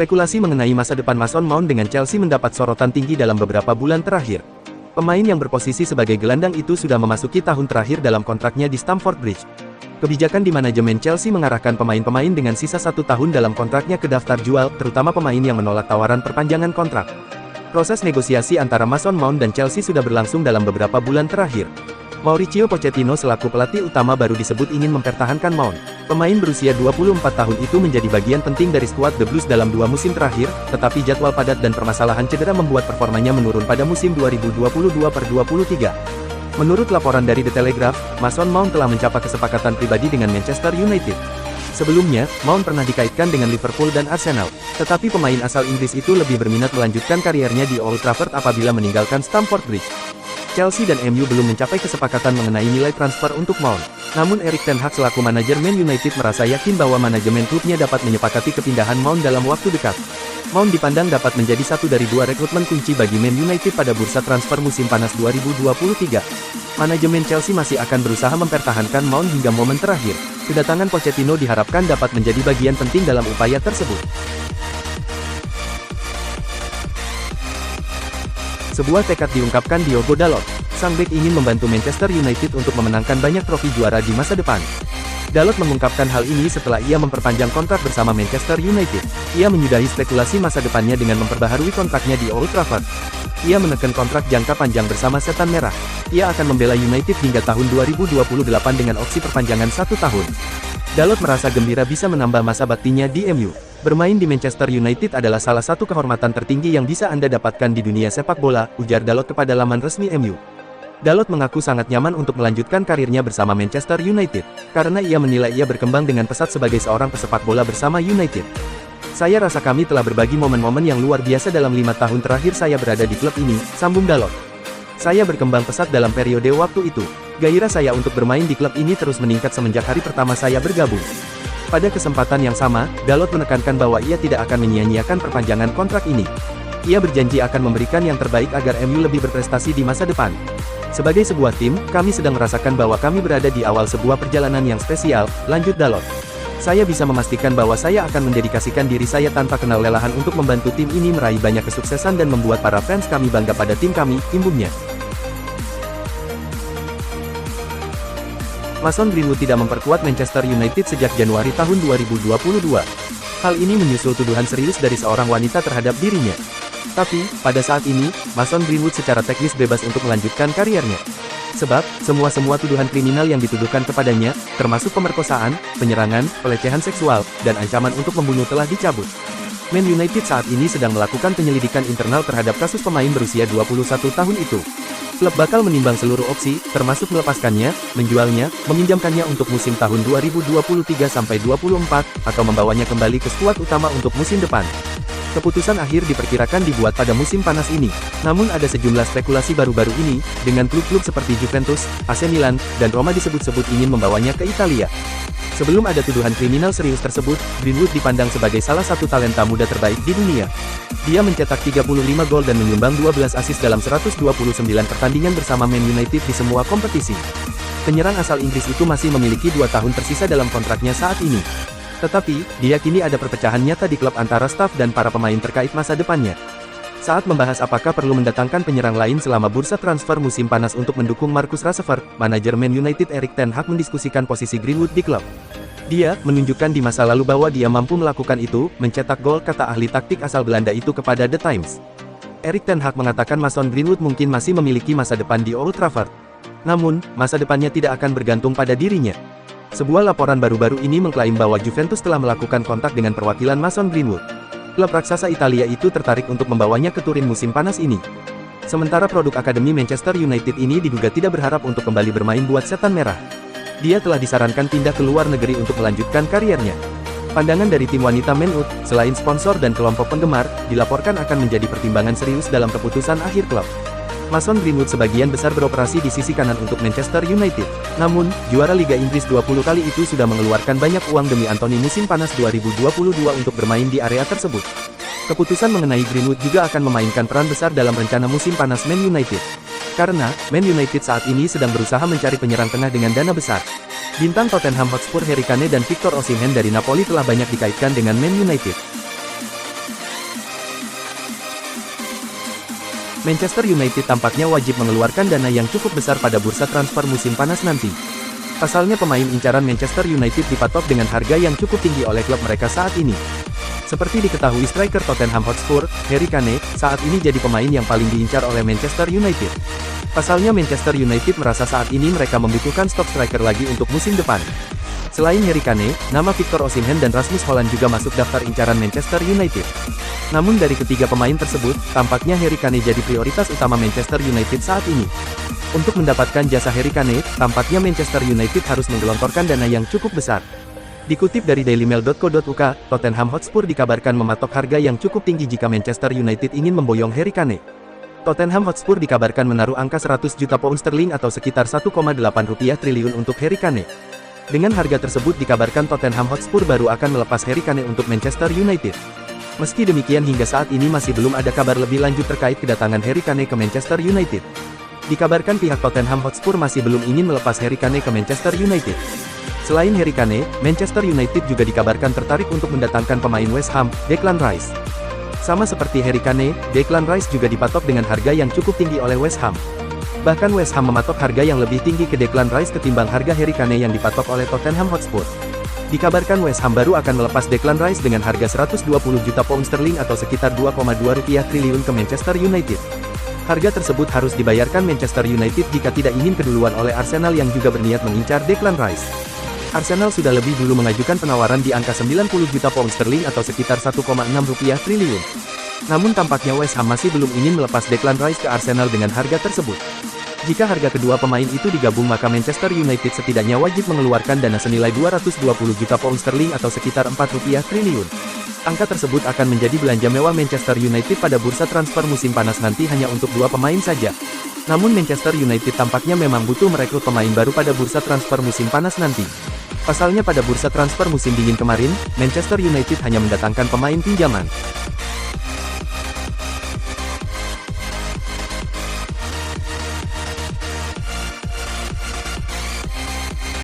Spekulasi mengenai masa depan Mason Mount dengan Chelsea mendapat sorotan tinggi dalam beberapa bulan terakhir. Pemain yang berposisi sebagai gelandang itu sudah memasuki tahun terakhir dalam kontraknya di Stamford Bridge. Kebijakan di manajemen Chelsea mengarahkan pemain-pemain dengan sisa 1 tahun dalam kontraknya ke daftar jual, terutama pemain yang menolak tawaran perpanjangan kontrak. Proses negosiasi antara Mason Mount dan Chelsea sudah berlangsung dalam beberapa bulan terakhir. Mauricio Pochettino selaku pelatih utama baru disebut ingin mempertahankan Mount. Pemain berusia 24 tahun itu menjadi bagian penting dari skuad The Blues dalam 2 musim terakhir, tetapi jadwal padat dan permasalahan cedera membuat performanya menurun pada musim 2022-23. Menurut laporan dari The Telegraph, Mason Mount telah mencapai kesepakatan pribadi dengan Manchester United. Sebelumnya, Mount pernah dikaitkan dengan Liverpool dan Arsenal, tetapi pemain asal Inggris itu lebih berminat melanjutkan kariernya di Old Trafford apabila meninggalkan Stamford Bridge. Chelsea dan MU belum mencapai kesepakatan mengenai nilai transfer untuk Mount. Namun Erik ten Hag selaku manajer Man United merasa yakin bahwa manajemen klubnya dapat menyepakati kepindahan Mount dalam waktu dekat. Mount dipandang dapat menjadi satu dari 2 rekrutmen kunci bagi Man United pada bursa transfer musim panas 2023. Manajemen Chelsea masih akan berusaha mempertahankan Mount hingga momen terakhir. Kedatangan Pochettino diharapkan dapat menjadi bagian penting dalam upaya tersebut. Sebuah tekad diungkapkan Diogo Dalot. Sang bek ingin membantu Manchester United untuk memenangkan banyak trofi juara di masa depan. Dalot mengungkapkan hal ini setelah ia memperpanjang kontrak bersama Manchester United. Ia menyudahi spekulasi masa depannya dengan memperbaharui kontraknya di Old Trafford. Ia menekan kontrak jangka panjang bersama Setan Merah. Ia akan membela United hingga tahun 2028 dengan opsi perpanjangan 1 tahun. Dalot merasa gembira bisa menambah masa baktinya di MU. Bermain di Manchester United adalah salah satu kehormatan tertinggi yang bisa Anda dapatkan di dunia sepak bola, ujar Dalot kepada laman resmi MU. Dalot mengaku sangat nyaman untuk melanjutkan karirnya bersama Manchester United, karena ia menilai ia berkembang dengan pesat sebagai seorang pesepak bola bersama United. Saya rasa kami telah berbagi momen-momen yang luar biasa dalam 5 tahun terakhir saya berada di klub ini, sambung Dalot. Saya berkembang pesat dalam periode waktu itu. Gairah saya untuk bermain di klub ini terus meningkat semenjak hari pertama saya bergabung. Pada kesempatan yang sama, Dalot menekankan bahwa ia tidak akan menyia-nyiakan perpanjangan kontrak ini. Ia berjanji akan memberikan yang terbaik agar MU lebih berprestasi di masa depan. Sebagai sebuah tim, kami sedang merasakan bahwa kami berada di awal sebuah perjalanan yang spesial, lanjut Dalot. Saya bisa memastikan bahwa saya akan mendedikasikan diri saya tanpa kenal lelahan untuk membantu tim ini meraih banyak kesuksesan dan membuat para fans kami bangga pada tim kami, imbungnya. Mason Greenwood tidak memperkuat Manchester United sejak Januari tahun 2022. Hal ini menyusul tuduhan serius dari seorang wanita terhadap dirinya. Tapi, pada saat ini, Mason Greenwood secara teknis bebas untuk melanjutkan kariernya. Sebab, semua tuduhan kriminal yang dituduhkan kepadanya, termasuk pemerkosaan, penyerangan, pelecehan seksual, dan ancaman untuk membunuh telah dicabut. Man United saat ini sedang melakukan penyelidikan internal terhadap kasus pemain berusia 21 tahun itu. Klub bakal menimbang seluruh opsi, termasuk melepaskannya, menjualnya, meminjamkannya untuk musim tahun 2023-24, atau membawanya kembali ke skuad utama untuk musim depan. Keputusan akhir diperkirakan dibuat pada musim panas ini. Namun ada sejumlah spekulasi baru-baru ini, dengan klub-klub seperti Juventus, AC Milan, dan Roma disebut-sebut ingin membawanya ke Italia. Sebelum ada tuduhan kriminal serius tersebut, Greenwood dipandang sebagai salah satu talenta muda terbaik di dunia. Dia mencetak 35 gol dan menyumbang 12 assist dalam 129 pertandingan bersama Man United di semua kompetisi. Penyerang asal Inggris itu masih memiliki 2 tahun tersisa dalam kontraknya saat ini. Tetapi, diyakini ada perpecahan nyata di klub antara staf dan para pemain terkait masa depannya. Saat membahas apakah perlu mendatangkan penyerang lain selama bursa transfer musim panas untuk mendukung Marcus Rashford, manajer Man United Erik ten Hag mendiskusikan posisi Greenwood di klub. Dia menunjukkan di masa lalu bahwa dia mampu melakukan itu, mencetak gol, kata ahli taktik asal Belanda itu kepada The Times. Erik ten Hag mengatakan Mason Greenwood mungkin masih memiliki masa depan di Old Trafford. Namun, masa depannya tidak akan bergantung pada dirinya. Sebuah laporan baru-baru ini mengklaim bahwa Juventus telah melakukan kontak dengan perwakilan Mason Greenwood. Klub raksasa Italia itu tertarik untuk membawanya ke Turin musim panas ini. Sementara produk akademi Manchester United ini diduga tidak berharap untuk kembali bermain buat Setan Merah. Dia telah disarankan pindah ke luar negeri untuk melanjutkan kariernya. Pandangan dari tim wanita Man U, selain sponsor dan kelompok penggemar, dilaporkan akan menjadi pertimbangan serius dalam keputusan akhir klub. Mason Greenwood sebagian besar beroperasi di sisi kanan untuk Manchester United. Namun, juara Liga Inggris 20 kali itu sudah mengeluarkan banyak uang demi Anthony musim panas 2022 untuk bermain di area tersebut. Keputusan mengenai Greenwood juga akan memainkan peran besar dalam rencana musim panas Man United. Karena, Man United saat ini sedang berusaha mencari penyerang tengah dengan dana besar. Bintang Tottenham Hotspur Harry Kane dan Victor Osimhen dari Napoli telah banyak dikaitkan dengan Man United. Manchester United tampaknya wajib mengeluarkan dana yang cukup besar pada bursa transfer musim panas nanti. Pasalnya pemain incaran Manchester United dipatok dengan harga yang cukup tinggi oleh klub mereka saat ini. Seperti diketahui striker Tottenham Hotspur, Harry Kane, saat ini jadi pemain yang paling diincar oleh Manchester United. Pasalnya Manchester United merasa saat ini mereka membutuhkan stok striker lagi untuk musim depan. Selain Harry Kane, nama Victor Osimhen dan Rasmus Hojlund juga masuk daftar incaran Manchester United. Namun dari ketiga pemain tersebut, tampaknya Harry Kane jadi prioritas utama Manchester United saat ini. Untuk mendapatkan jasa Harry Kane, tampaknya Manchester United harus menggelontorkan dana yang cukup besar. Dikutip dari dailymail.co.uk, Tottenham Hotspur dikabarkan mematok harga yang cukup tinggi jika Manchester United ingin memboyong Harry Kane. Tottenham Hotspur dikabarkan menaruh angka 100 juta pound sterling atau sekitar 1,8 triliun untuk Harry Kane. Dengan harga tersebut dikabarkan Tottenham Hotspur baru akan melepas Harry Kane untuk Manchester United. Meski demikian hingga saat ini masih belum ada kabar lebih lanjut terkait kedatangan Harry Kane ke Manchester United. Dikabarkan pihak Tottenham Hotspur masih belum ingin melepas Harry Kane ke Manchester United. Selain Harry Kane, Manchester United juga dikabarkan tertarik untuk mendatangkan pemain West Ham, Declan Rice. Sama seperti Harry Kane, Declan Rice juga dipatok dengan harga yang cukup tinggi oleh West Ham. Bahkan West Ham mematok harga yang lebih tinggi ke Declan Rice ketimbang harga Harry Kane yang dipatok oleh Tottenham Hotspur. Dikabarkan West Ham baru akan melepas Declan Rice dengan harga 120 juta pound sterling atau sekitar 2,2 triliun ke Manchester United. Harga tersebut harus dibayarkan Manchester United jika tidak ingin keduluan oleh Arsenal yang juga berniat mengincar Declan Rice. Arsenal sudah lebih dulu mengajukan penawaran di angka 90 juta pound sterling atau sekitar 1,6 triliun. Namun tampaknya West Ham masih belum ingin melepas Declan Rice ke Arsenal dengan harga tersebut. Jika harga kedua pemain itu digabung maka Manchester United setidaknya wajib mengeluarkan dana senilai 220 juta pound sterling atau sekitar 4 triliun. Angka tersebut akan menjadi belanja mewah Manchester United pada bursa transfer musim panas nanti hanya untuk dua pemain saja. Namun Manchester United tampaknya memang butuh merekrut pemain baru pada bursa transfer musim panas nanti. Pasalnya pada bursa transfer musim dingin kemarin, Manchester United hanya mendatangkan pemain pinjaman.